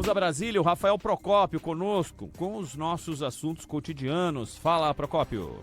Vamos a Brasília, o Rafael Procópio conosco, com os nossos assuntos cotidianos. Fala, Procópio.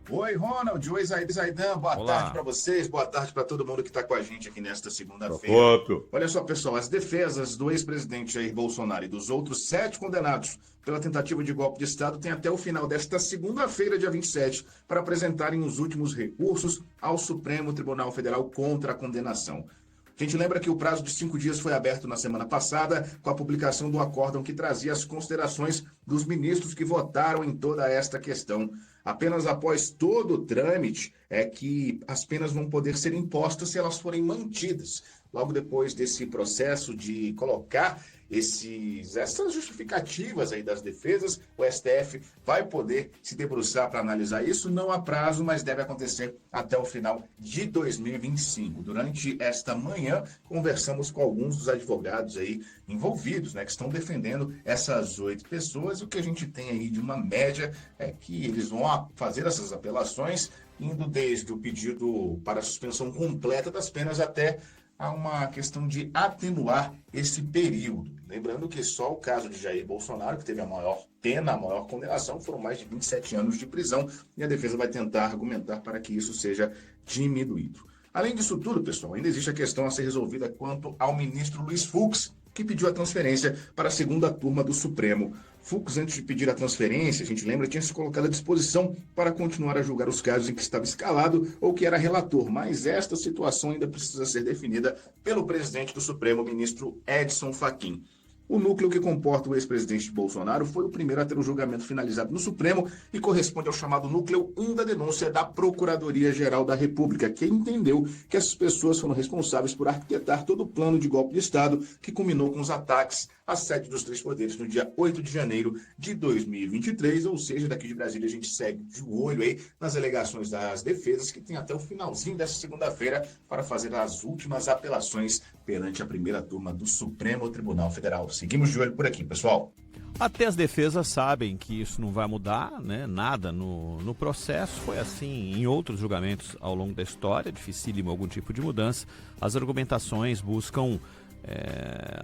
Oi, Ronald. Oi, Zaidan. Boa Olá. tarde para vocês. Boa tarde para todo mundo que está com a gente aqui nesta segunda-feira. Procópio. Olha só, pessoal, as defesas do ex-presidente Jair Bolsonaro e dos outros 7 condenados pela tentativa de golpe de Estado têm até o final desta segunda-feira, dia 27, para apresentarem os últimos recursos ao Supremo Tribunal Federal contra a condenação. A gente lembra que o prazo de 5 dias foi aberto na semana passada com a publicação do acórdão que trazia as considerações dos ministros que votaram em toda esta questão. Apenas após todo o trâmite é que as penas vão poder ser impostas se elas forem mantidas. Logo depois desse processo de colocar essas justificativas aí das defesas, o STF vai poder se debruçar para analisar isso. Não há prazo, mas deve acontecer até o final de 2025. Durante esta manhã, conversamos com alguns dos advogados aí envolvidos, né, que estão defendendo essas 8 pessoas. O que a gente tem aí de uma média é que eles vão fazer essas apelações, indo desde o pedido para a suspensão completa das penas até a uma questão de atenuar esse período. Lembrando que só o caso de Jair Bolsonaro, que teve a maior pena, a maior condenação, foram mais de 27 anos de prisão, e a defesa vai tentar argumentar para que isso seja diminuído. Além disso tudo, pessoal, ainda existe a questão a ser resolvida quanto ao ministro Luiz Fux, que pediu a transferência para a segunda turma do Supremo. Fux, antes de pedir a transferência, a gente lembra, tinha se colocado à disposição para continuar a julgar os casos em que estava escalado ou que era relator, mas esta situação ainda precisa ser definida pelo presidente do Supremo, ministro Edson Fachin. O núcleo que comporta o ex-presidente Bolsonaro foi o primeiro a ter o julgamento finalizado no Supremo e corresponde ao chamado núcleo 1 da denúncia da Procuradoria-Geral da República, que entendeu que essas pessoas foram responsáveis por arquitetar todo o plano de golpe de Estado que culminou com os ataques à sede dos 3 poderes no dia 8 de janeiro de 2023, ou seja, daqui de Brasília a gente segue de olho aí nas alegações das defesas, que tem até o finalzinho dessa segunda-feira para fazer as últimas apelações perante a primeira turma do Supremo Tribunal Federal. Seguimos de olho por aqui, pessoal. Até as defesas sabem que isso não vai mudar, né? Nada no processo. Foi assim em outros julgamentos ao longo da história, dificílimo algum tipo de mudança. As argumentações buscam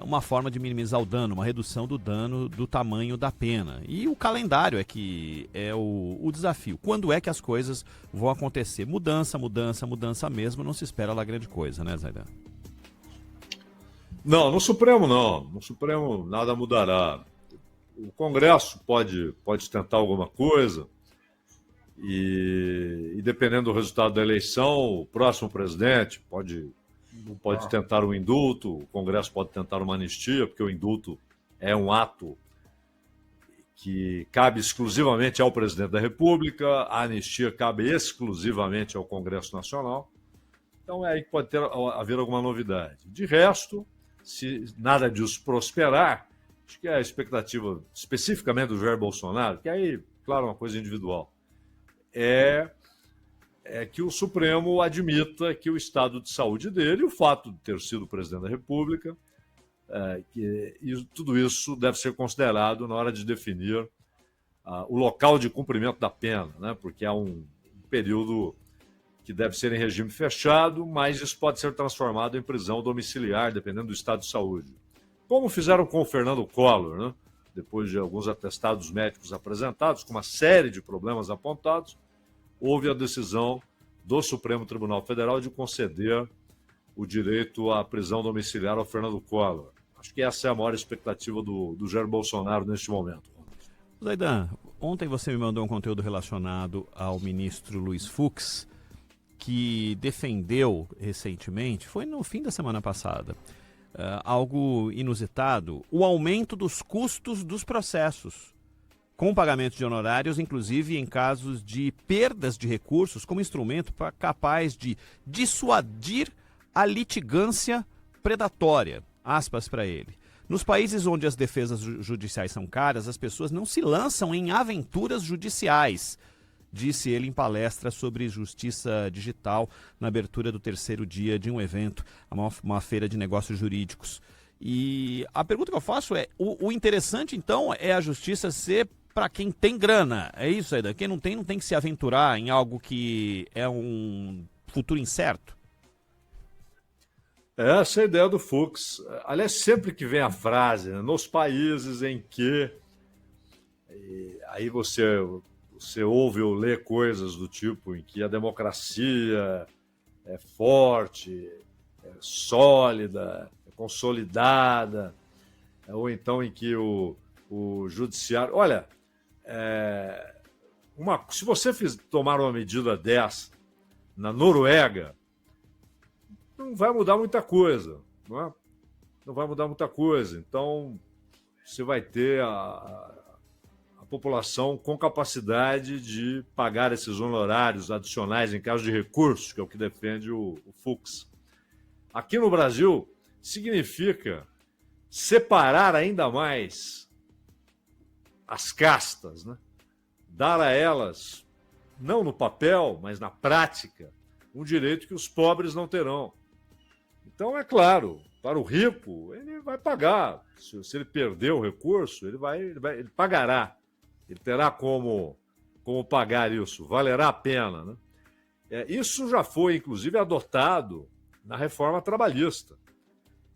uma forma de minimizar o dano, uma redução do dano do tamanho da pena. E o calendário é que é o desafio. Quando é que as coisas vão acontecer? Mudança mesmo, não se espera lá grande coisa, né, Zaidan? Não, no Supremo não. No Supremo nada mudará. O Congresso pode tentar alguma coisa e dependendo do resultado da eleição, o próximo presidente pode tentar um indulto, o Congresso pode tentar uma anistia, porque o indulto é um ato que cabe exclusivamente ao presidente da República, a anistia cabe exclusivamente ao Congresso Nacional. Então é aí que pode haver alguma novidade. De resto, se nada disso prosperar, acho que a expectativa especificamente do Jair Bolsonaro, que aí, claro, é uma coisa individual, é que o Supremo admita que o estado de saúde dele, o fato de ter sido presidente da República, e tudo isso deve ser considerado na hora de definir o local de cumprimento da pena, né? Porque há um período que deve ser em regime fechado, mas isso pode ser transformado em prisão domiciliar, dependendo do estado de saúde. Como fizeram com o Fernando Collor, né? Depois de alguns atestados médicos apresentados, com uma série de problemas apontados, houve a decisão do Supremo Tribunal Federal de conceder o direito à prisão domiciliar ao Fernando Collor. Acho que essa é a maior expectativa do Jair Bolsonaro neste momento. Zaidan, ontem você me mandou um conteúdo relacionado ao ministro Luiz Fux, que defendeu recentemente, foi no fim da semana passada, algo inusitado, o aumento dos custos dos processos, com pagamento de honorários, inclusive em casos de perdas de recursos, como instrumento capaz de dissuadir a litigância predatória, aspas para ele. Nos países onde as defesas judiciais são caras, as pessoas não se lançam em aventuras judiciais, disse ele em palestra sobre justiça digital na abertura do 3º dia de um evento, uma feira de negócios jurídicos. E a pergunta que eu faço é, o interessante então é a justiça ser para quem tem grana, é isso aí? Quem não tem que se aventurar em algo que é um futuro incerto? Essa é a ideia do Fux. Aliás, sempre que vem a frase, né, nos países em que... Aí você ouve ou lê coisas do tipo em que a democracia é forte, é sólida, é consolidada, ou então em que o judiciário... Olha, se você tomar uma medida dessa na Noruega, não vai mudar muita coisa, não é? Não vai mudar muita coisa. Então, você vai ter a população com capacidade de pagar esses honorários adicionais em caso de recurso, que é o que defende o Fux. Aqui no Brasil, significa separar ainda mais as castas, né? Dar a elas, não no papel, mas na prática, um direito que os pobres não terão. Então, é claro, para o rico, ele vai pagar. Se ele perder o recurso, ele pagará. Ele terá como pagar isso, valerá a pena, né? Isso já foi, inclusive, adotado na reforma trabalhista.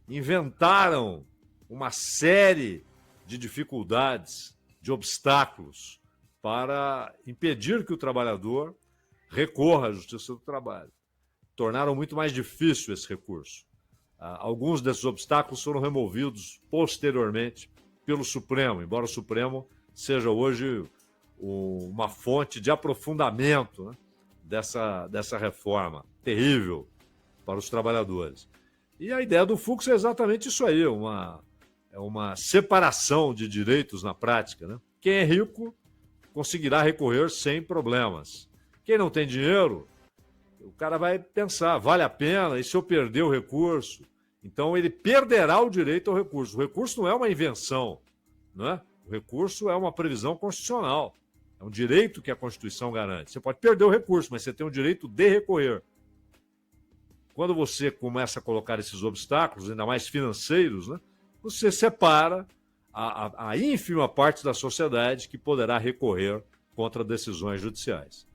Inventaram uma série de dificuldades, de obstáculos, para impedir que o trabalhador recorra à Justiça do Trabalho. Tornaram muito mais difícil esse recurso. Alguns desses obstáculos foram removidos posteriormente pelo Supremo, embora o Supremo seja hoje uma fonte de aprofundamento, né, dessa reforma terrível para os trabalhadores. E a ideia do Fux é exatamente isso aí, uma separação de direitos na prática, né? Quem é rico conseguirá recorrer sem problemas. Quem não tem dinheiro, o cara vai pensar, vale a pena? E se eu perder o recurso? Então ele perderá o direito ao recurso. O recurso não é uma invenção, não é? O recurso é uma previsão constitucional. É um direito que a Constituição garante. Você pode perder o recurso, mas você tem o direito de recorrer. Quando você começa a colocar esses obstáculos, ainda mais financeiros, né, você separa a ínfima parte da sociedade que poderá recorrer contra decisões judiciais.